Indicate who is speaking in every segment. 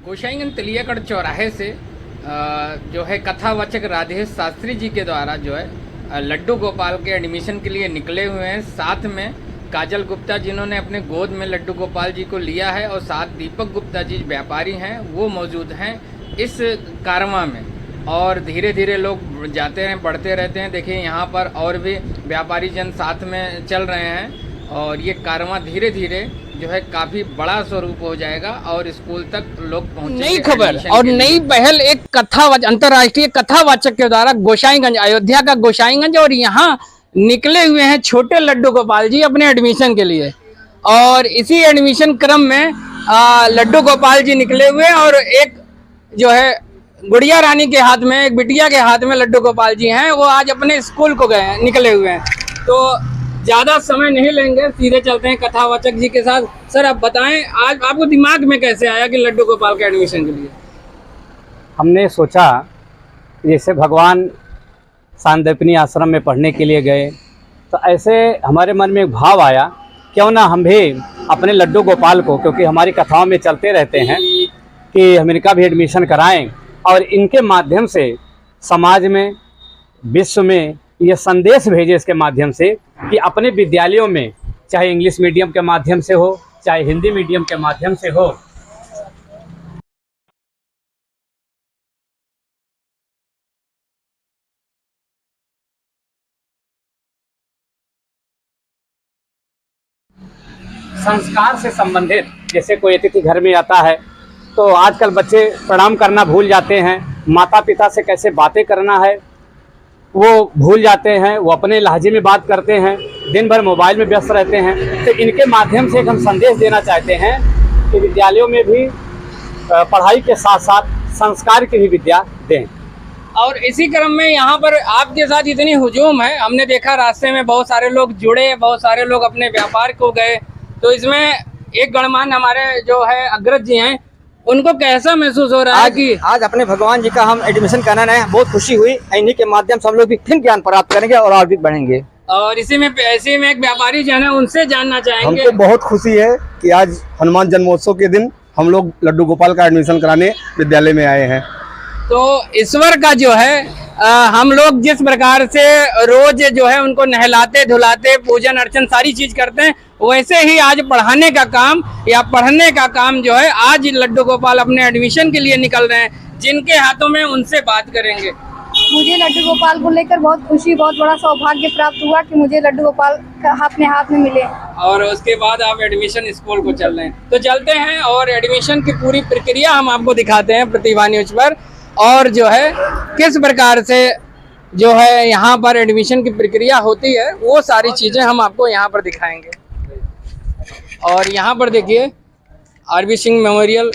Speaker 1: गोसाईगंज तिलियागढ़ चौराहे से जो है कथावाचक राधेश शास्त्री जी के द्वारा जो है लड्डू गोपाल के एडमिशन के लिए निकले हुए हैं। साथ में काजल गुप्ता जिन्होंने अपने गोद में लड्डू गोपाल जी को लिया है और साथ दीपक गुप्ता जी व्यापारी हैं वो मौजूद हैं इस कारवां में। और धीरे धीरे लोग जाते हैं बढ़ते रहते हैं। देखिए यहाँ पर और भी व्यापारी जन साथ में चल रहे हैं और ये कारवां धीरे धीरे जो है काफी बड़ा स्वरूप हो जाएगा और स्कूल तक लोग पहुंचेंगे।
Speaker 2: नई खबर और नई पहल एक अंतर्राष्ट्रीय कथावाचक के द्वारा गोसाईगंज, अयोध्या का गोसाईगंज, और यहाँ निकले हुए हैं छोटे लड्डू गोपाल जी अपने एडमिशन के लिए। और इसी एडमिशन क्रम में लड्डू गोपाल जी निकले हुए हैं और एक जो है गुड़िया रानी के हाथ में, एक बिटिया के हाथ में लड्डू गोपाल जी हैं। वो आज अपने स्कूल को गए हैं, निकले हुए हैं। तो ज्यादा समय नहीं लेंगे, सीधे चलते हैं कथावाचक जी के साथ। सर आप बताएं, आज आपको दिमाग में कैसे आया कि लड्डू गोपाल के एडमिशन के लिए?
Speaker 3: हमने सोचा जैसे भगवान सांदीपनी आश्रम में पढ़ने के लिए गए तो ऐसे हमारे मन में एक भाव आया, क्यों ना हम भी अपने लड्डू गोपाल को, क्योंकि हमारी कथाओं में चलते रहते हैं कि हम इनका भी एडमिशन कराएं और इनके माध्यम से समाज में, विश्व में ये संदेश भेजे इसके माध्यम से कि अपने विद्यालयों में, चाहे इंग्लिश मीडियम के माध्यम से हो चाहे हिंदी मीडियम के माध्यम से हो, संस्कार से संबंधित, जैसे कोई अतिथि घर में आता है तो आजकल बच्चे प्रणाम करना भूल जाते हैं, माता पिता से कैसे बातें करना है वो भूल जाते हैं, वो अपने लहजे में बात करते हैं, दिन भर मोबाइल में व्यस्त रहते हैं। तो इनके माध्यम से एक हम संदेश देना चाहते हैं कि विद्यालयों में भी पढ़ाई के साथ साथ संस्कार की भी विद्या दें।
Speaker 2: और इसी क्रम में यहाँ पर आपके साथ इतनी हुजूम है, हमने देखा रास्ते में बहुत सारे लोग जुड़े, बहुत सारे लोग अपने व्यापार को गए। तो इसमें एक गणमान्य हमारे जो है अग्रज जी हैं, उनको कैसा महसूस हो रहा है कि
Speaker 4: आज अपने भगवान जी का हम एडमिशन कराना है? बहुत खुशी हुई। इन्हीं के माध्यम से हम लोग भी फिर ज्ञान प्राप्त करेंगे और आगे बढ़ेंगे।
Speaker 2: और इसी में एक व्यापारी जो है उनसे जानना चाहेंगे।
Speaker 5: हमको बहुत खुशी है कि आज हनुमान जन्मोत्सव के दिन हम लोग लड्डू गोपाल का एडमिशन कराने विद्यालय में आए हैं।
Speaker 2: तो ईश्वर का जो है हम लोग जिस प्रकार से रोज जो है उनको नहलाते धुलाते पूजन अर्चन सारी चीज करते हैं, वैसे ही आज पढ़ाने का काम या पढ़ने का काम जो है आज लड्डू गोपाल अपने एडमिशन के लिए निकल रहे हैं। जिनके हाथों में उनसे बात करेंगे।
Speaker 6: मुझे लड्डू गोपाल को लेकर बहुत खुशी, बहुत बड़ा सौभाग्य प्राप्त हुआ कि मुझे लड्डू गोपाल अपने हाथ में मिले।
Speaker 2: और उसके बाद आप एडमिशन स्कूल को चल रहे हैं। तो चलते हैं और एडमिशन की पूरी प्रक्रिया हम आपको दिखाते हैं प्रतिभा न्यूज पर, और जो है किस प्रकार से जो है यहाँ पर एडमिशन की प्रक्रिया होती है वो सारी चीज़ें हम आपको यहाँ पर दिखाएंगे। और यहाँ पर देखिए RB Singh memorial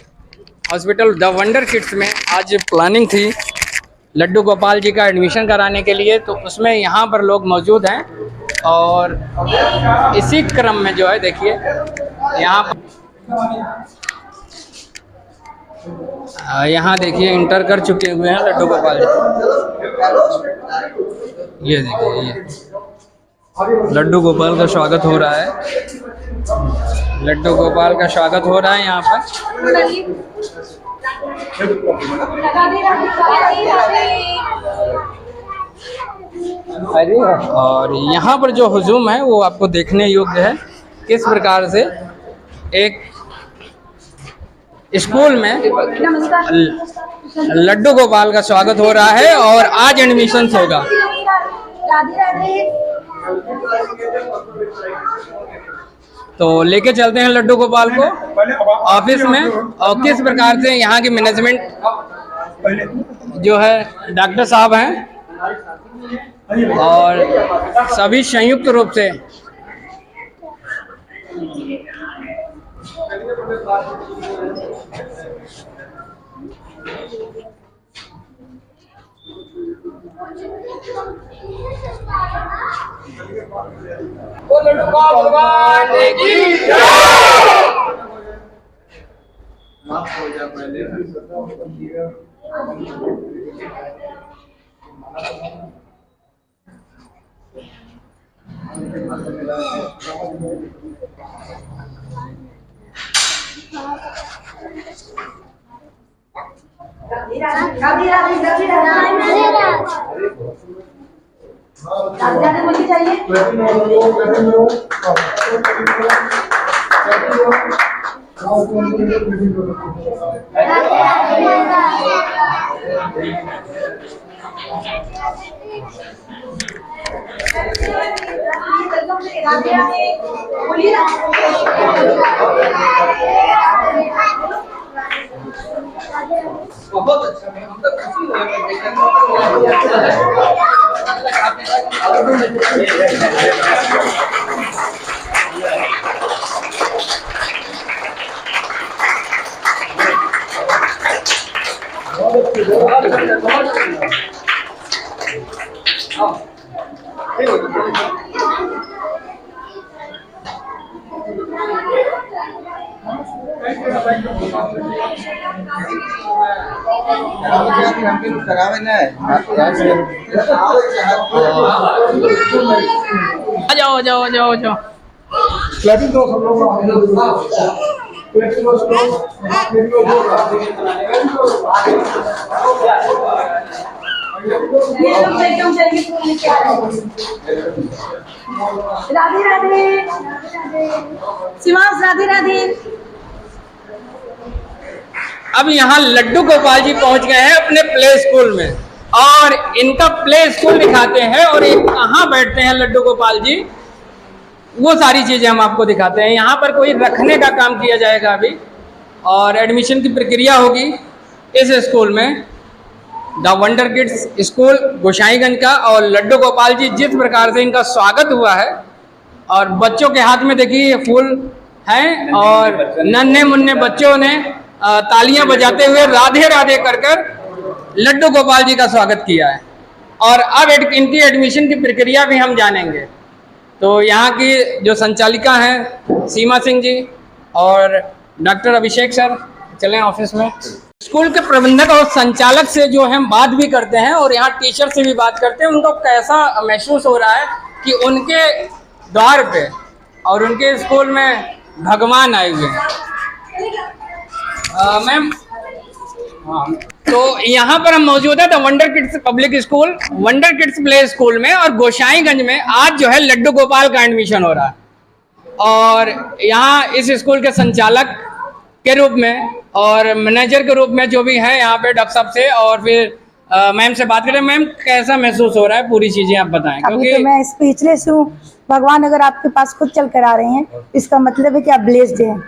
Speaker 2: hospital the wonder kids में आज प्लानिंग थी लड्डू गोपाल जी का एडमिशन कराने के लिए, तो उसमें यहाँ पर लोग मौजूद हैं। और इसी क्रम में जो है देखिए यहाँ देखिए इंटर कर चुके हुए हैं लड्डू गोपाल जी। ये देखिए ये लड्डू गोपाल का स्वागत हो रहा है, लड्डू गोपाल का स्वागत हो रहा है यहाँ पर। और यहाँ पर जो हुजूम है वो आपको देखने योग्य है, किस प्रकार से एक स्कूल में लड्डू गोपाल का स्वागत हो रहा है और आज एडमिशन होगा। तो लेके चलते हैं लड्डू गोपाल को ऑफिस में, और किस प्रकार से यहाँ की मैनेजमेंट जो है डॉक्टर साहब हैं और सभी संयुक्त रूप से भगवान की आ जाओ आ जाओ आ जाओ आ जाओ।
Speaker 7: राधे राधे शिवांश, राधे राधे।
Speaker 2: अब यहाँ लड्डू गोपाल जी पहुंच गए हैं अपने प्ले स्कूल में, और इनका प्ले स्कूल दिखाते हैं और ये कहाँ बैठते हैं लड्डू गोपाल जी, वो सारी चीजें हम आपको दिखाते हैं। यहाँ पर कोई रखने का काम किया जाएगा अभी, और एडमिशन की प्रक्रिया होगी इस स्कूल में, the wonder kids school Goshainganj का। और लड्डू गोपाल जी जिस प्रकार से इनका स्वागत हुआ है, और बच्चों के हाथ में देखिए ये फूल हैं, और नन्हे मुन्ने बच्चों ने तालियां बजाते हुए राधे राधे कर कर लड्डू गोपाल जी का स्वागत किया है। और अब इनकी एडमिशन की प्रक्रिया भी हम जानेंगे। तो यहाँ की जो संचालिका हैं सीमा सिंह जी और डॉक्टर अभिषेक सर, चलें ऑफिस में। स्कूल के प्रबंधक और संचालक से जो हम बात भी करते हैं, और यहाँ टीचर से भी बात करते हैं, उनको कैसा महसूस हो रहा है कि उनके द्वार पे और उनके स्कूल में भगवान आए हुए हैं। मैम, तो यहाँ पर हम मौजूद है the wonder kids public school, wonder kids play school में, और गोसाईगंज में आज जो है लड्डू गोपाल का एडमिशन हो रहा है। और यहाँ इस स्कूल के संचालक के रूप में और मैनेजर के रूप में जो भी है यहाँ पे डॉक्टर साहब से, और फिर मैम से बात करें। मैम, कैसा महसूस हो रहा है, पूरी चीजें आप बताएं।
Speaker 7: अभी तो मैं स्पीचलेस हूँ। भगवान अगर आपके पास खुद चल कर आ रहे हैं, इसका मतलब है कि आप ब्लेस्ड हैं।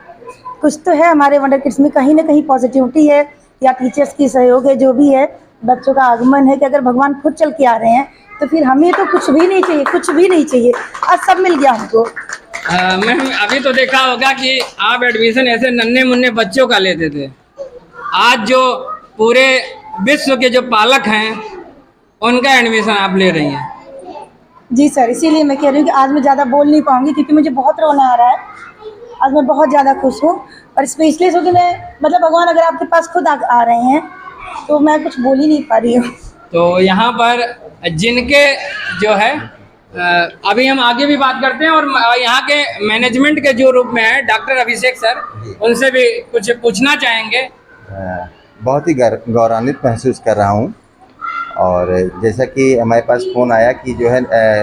Speaker 7: कुछ तो है हमारे वंडर किड्स में, कहीं ना कहीं पॉजिटिविटी है, या टीचर्स की सहयोग है, जो भी है, बच्चों का आगमन है कि अगर भगवान खुद चल के आ रहे हैं तो फिर हमें तो कुछ भी नहीं चाहिए, कुछ भी नहीं चाहिए। आज सब मिल गया हमको।
Speaker 2: मैम, अभी तो देखा होगा कि आप एडमिशन ऐसे नन्हे मुन्ने बच्चों का लेते थे, आज जो पूरे विश्व के जो पालक हैं उनका एडमिशन आप ले रही हैं।
Speaker 7: जी सर, इसीलिए मैं कह रही हूँ कि आज मैं ज़्यादा बोल नहीं पाऊँगी, क्योंकि मुझे बहुत रोना आ रहा है। आज मैं बहुत ज़्यादा खुश हूँ और स्पेशलिस्ट होकर मैं, मतलब भगवान अगर आपके पास खुद आ रहे हैं तो मैं कुछ बोल ही नहीं पा रही हूँ।
Speaker 2: तो यहाँ पर जिनके जो है अभी हम आगे भी बात करते हैं, और यहाँ के मैनेजमेंट के जो रूप में है डॉक्टर अभिषेक सर, उनसे भी कुछ पूछना चाहेंगे।
Speaker 8: बहुत ही गौरवान्वित महसूस कर रहा हूँ। और जैसा कि हमारे पास फ़ोन आया कि जो है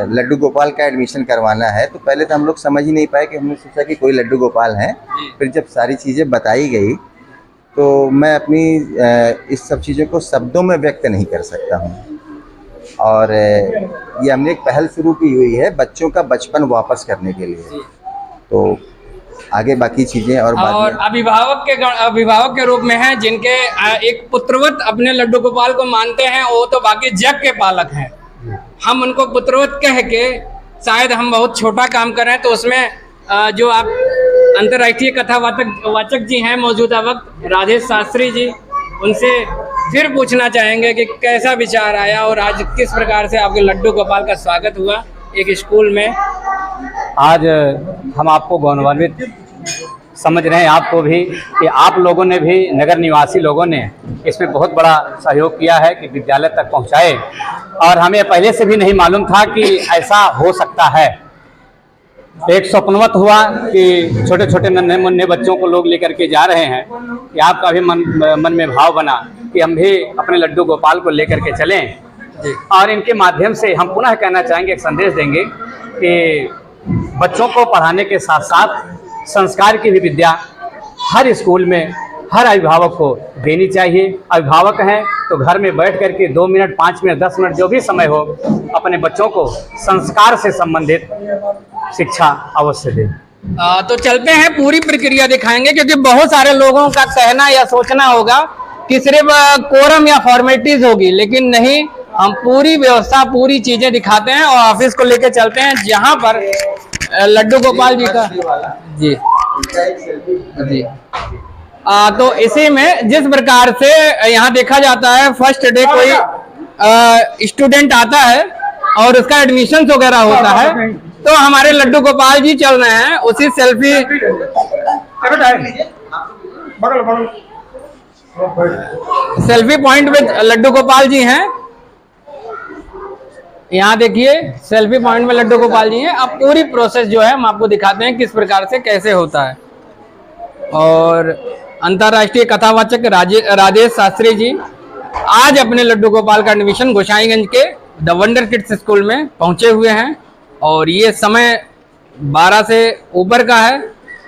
Speaker 8: लड्डू गोपाल का एडमिशन करवाना है, तो पहले तो हम लोग समझ ही नहीं पाए कि हमने सोचा कि कोई लड्डू गोपाल हैं। फिर जब सारी चीज़ें बताई गई तो मैं अपनी इस सब चीज़ों को शब्दों में व्यक्त नहीं कर सकता हूँ। और ये हमने एक पहल शुरू की हुई है बच्चों का बचपन वापस करने के लिए। तो आगे बाकी चीज़ें और
Speaker 2: अभिभावक के रूप में हैं, जिनके एक पुत्रवत अपने लड्डू गोपाल को मानते हैं, वो तो बाकी जग के पालक हैं। हम उनको पुत्रवत कह के शायद हम बहुत छोटा काम कर रहे हैं। तो उसमें जो आप अंतर्राष्ट्रीय कथावाचक जी हैं मौजूदा वक्त, राधेश शास्त्री जी, उनसे फिर पूछना चाहेंगे कि कैसा विचार आया और आज किस प्रकार से आपके लड्डू गोपाल का स्वागत हुआ एक स्कूल में।
Speaker 3: आज हम आपको गौरवान्वित समझ रहे हैं, आपको भी, कि आप लोगों ने भी, नगर निवासी लोगों ने इसमें बहुत बड़ा सहयोग किया है कि विद्यालय तक पहुंचाए। और हमें पहले से भी नहीं मालूम था कि ऐसा हो सकता है। एक स्वप्नवत हुआ कि छोटे छोटे नन्हे मुन्ने बच्चों को लोग लेकर के जा रहे हैं, कि आपका भी मन में भाव बना कि हम भी अपने लड्डू गोपाल को लेकर के चलें। और इनके माध्यम से हम पुनः कहना चाहेंगे, एक संदेश देंगे कि बच्चों को पढ़ाने के साथ साथ संस्कार की भी विद्या हर स्कूल में हर अभिभावक को देनी चाहिए। अभिभावक हैं तो घर में बैठ करके 2 मिनट 5 मिनट 10 मिनट जो भी समय हो अपने बच्चों को संस्कार से संबंधित शिक्षा अवश्य दें।
Speaker 2: तो चलते हैं, पूरी प्रक्रिया दिखाएंगे, क्योंकि बहुत सारे लोगों का कहना या सोचना होगा कि सिर्फ कोरम या फॉर्मेलिटीज होगी, लेकिन नहीं, हम पूरी व्यवस्था पूरी चीजें दिखाते हैं और ऑफिस को लेके चलते हैं जहां पर लड्डू गोपाल जी का जी जी तो इसी में जिस प्रकार से यहाँ देखा जाता है, फर्स्ट डे कोई स्टूडेंट आता है और उसका एडमिशन वगैरह होता है, तो हमारे लड्डू गोपाल जी चल रहे हैं उसी सेल्फी पॉइंट पे लड्डू गोपाल जी हैं। यहाँ देखिए सेल्फी पॉइंट में लड्डू गोपाल जी हैं। अब पूरी प्रोसेस जो है हम आपको दिखाते हैं किस प्रकार से कैसे होता है। और अंतर्राष्ट्रीय कथावाचक राधेश शास्त्री जी आज अपने लड्डू गोपाल का एडमिशन गोसाईगंज के द वंडर किड्स स्कूल में पहुंचे हुए हैं और ये समय 12 से ऊपर का है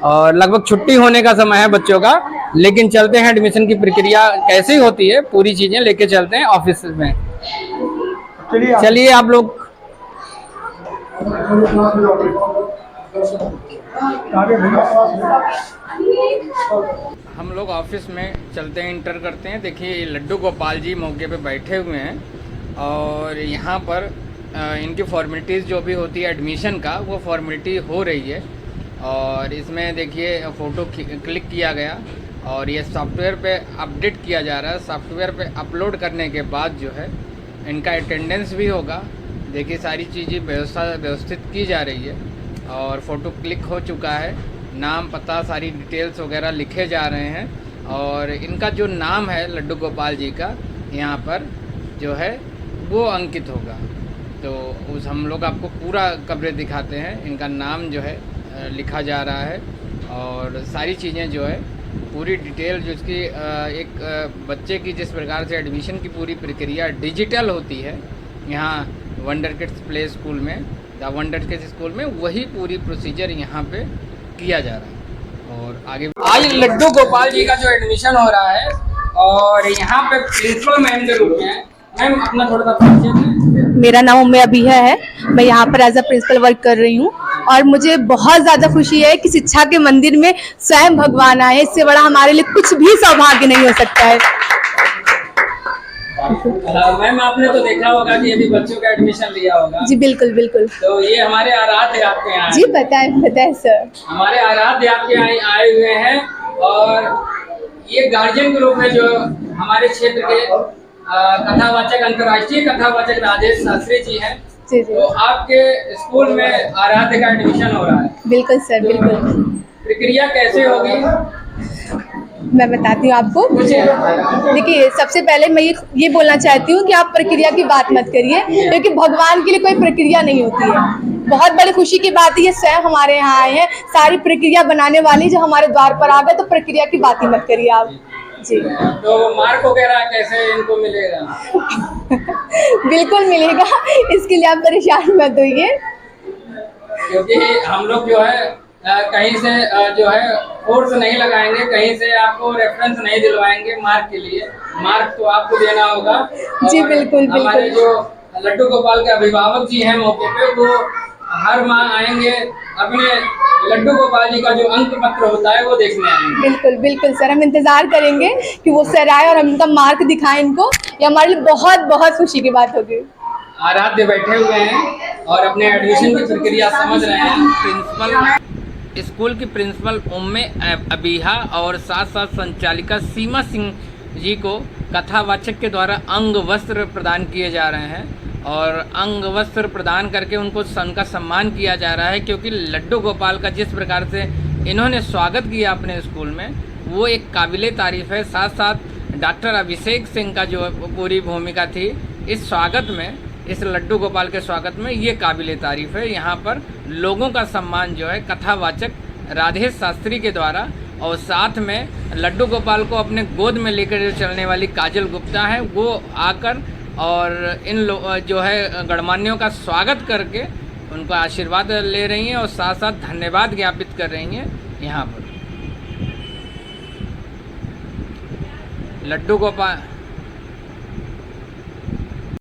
Speaker 2: और लगभग छुट्टी होने का समय है बच्चों का। लेकिन चलते हैं, एडमिशन की प्रक्रिया कैसी होती है पूरी चीजें लेके चलते हैं ऑफिस में। चलिए आप लोग।
Speaker 1: हम लोग ऑफिस में चलते हैं, इंटर करते हैं। देखिए लड्डू गोपाल जी मौके पे बैठे हुए हैं और यहाँ पर इनकी फॉर्मेलिटीज़ जो भी होती है एडमिशन का, वो फॉर्मेलिटी हो रही है। और इसमें देखिए फ़ोटो क्लिक किया गया और ये सॉफ्टवेयर पे अपडेट किया जा रहा है। सॉफ्टवेयर पे अपलोड करने के बाद जो है इनका अटेंडेंस भी होगा। देखिए सारी चीज़ें व्यवस्थित की जा रही है और फ़ोटो क्लिक हो चुका है, नाम पता सारी डिटेल्स वगैरह लिखे जा रहे हैं। और इनका जो नाम है लड्डू गोपाल जी का यहाँ पर जो है वो अंकित होगा। तो उस हम लोग आपको पूरा कवरेज दिखाते हैं। इनका नाम जो है लिखा जा रहा है और सारी चीज़ें जो है पूरी डिटेल जो इसकी एक बच्चे की जिस प्रकार से एडमिशन की पूरी प्रक्रिया डिजिटल होती है यहाँ वंडर किड्स प्ले स्कूल में, द वंडर किड्स स्कूल में, वही पूरी प्रोसीजर यहाँ पे किया जा रहा है। और आगे
Speaker 2: आज लड्डू गोपाल जी का जो एडमिशन हो रहा है और यहाँ पे प्रिंसिपल मैम के रूप में, मैम अपना थोड़ा सा परिचय दें।
Speaker 9: मेरा नाम उम्मे अबिहा है, मैं यहाँ पर एज अ प्रिंसिपल वर्क कर रही हूँ और मुझे बहुत ज़्यादा खुशी है कि शिक्षा के मंदिर में स्वयं भगवान आए। इससे बड़ा हमारे लिए कुछ भी सौभाग्य नहीं हो सकता है।
Speaker 2: मैम आपने तो देखा होगा कि अभी बच्चों का एडमिशन लिया होगा।
Speaker 9: जी बिल्कुल बिल्कुल।
Speaker 2: तो ये हमारे आराध्य आपके यहाँ
Speaker 9: जी पता है सर।
Speaker 2: हमारे आराध्य आपके यहाँ आए हुए हैं और ये गार्जियन के रूप में जो हमारे क्षेत्र के कथावाचक, अंतर्राष्ट्रीय कथावाचक राधेश शास्त्री जी हैं।
Speaker 9: जी।
Speaker 2: तो आपके स्कूल में आराध्य का एडमिशन हो रहा है।
Speaker 9: बिल्कुल सर बिल्कुल।
Speaker 2: प्रक्रिया कैसे होगी
Speaker 9: मैं बताती हूँ आपको। देखिए सबसे पहले मैं ये बोलना चाहती हूँ कि आप प्रक्रिया की बात मत करिए, क्योंकि भगवान के लिए कोई प्रक्रिया नहीं होती है। बहुत बड़ी खुशी की बात है, ये स्वयं हमारे यहाँ आए हैं, सारी प्रक्रिया बनाने वाली जो हमारे द्वार पर आ गए, तो प्रक्रिया की बात ही मत करिए आप जी।
Speaker 2: तो मार्क वगैरह कैसे इनको मिलेगा?
Speaker 9: बिल्कुल मिलेगा, इसके लिए आप परेशान मत होइए।
Speaker 2: क्योंकि हम लोग जो है कहीं से जो है फोर्स नहीं लगाएंगे, कहीं से आपको रेफरेंस नहीं दिलवाएंगे मार्क के लिए। मार्क तो आपको देना होगा।
Speaker 9: जी बिल्कुल बिल्कुल।
Speaker 2: हमारे जो लड्डू गोपाल के अभिभावक जी हैं मौके पे, वो हर माह आएंगे, अपने लड्डू गोपाल जी का जो अंक पत्र होता है वो देखने आएंगे।
Speaker 9: बिल्कुल बिल्कुल सर, हम इंतजार करेंगे कि वो सर आए और हम उनका मार्क दिखाएं इनको। ये हमारे लिए बहुत बहुत खुशी की बात होगी।
Speaker 2: आराध्य बैठे हुए हैं और अपने एडमिशन की प्रक्रिया समझ रहे हैं।
Speaker 1: प्रिंसिपल स्कूल की प्रिंसिपल उम्मे अबिहा और साथ साथ संचालिका सीमा सिंह जी को कथावाचक के द्वारा अंग वस्त्र प्रदान किए जा रहे हैं और अंग वस्त्र प्रदान करके उनका सम्मान किया जा रहा है। क्योंकि लड्डू गोपाल का जिस प्रकार से इन्होंने स्वागत किया अपने स्कूल में, वो एक काबिले तारीफ़ है। साथ साथ डॉक्टर अभिषेक सिंह का जो पूरी भूमिका थी इस स्वागत में, इस लड्डू गोपाल के स्वागत में, ये काबिले तारीफ़ है। यहाँ पर लोगों का सम्मान जो है कथावाचक राधेश शास्त्री के द्वारा और साथ में लड्डू गोपाल को अपने गोद में लेकर जो चलने वाली काजल गुप्ता है वो आकर और इन जो है गणमान्यों का स्वागत करके उनका आशीर्वाद ले रही हैं और साथ साथ धन्यवाद ज्ञापित कर रही हैं। यहाँ पर लड्डू गोपाल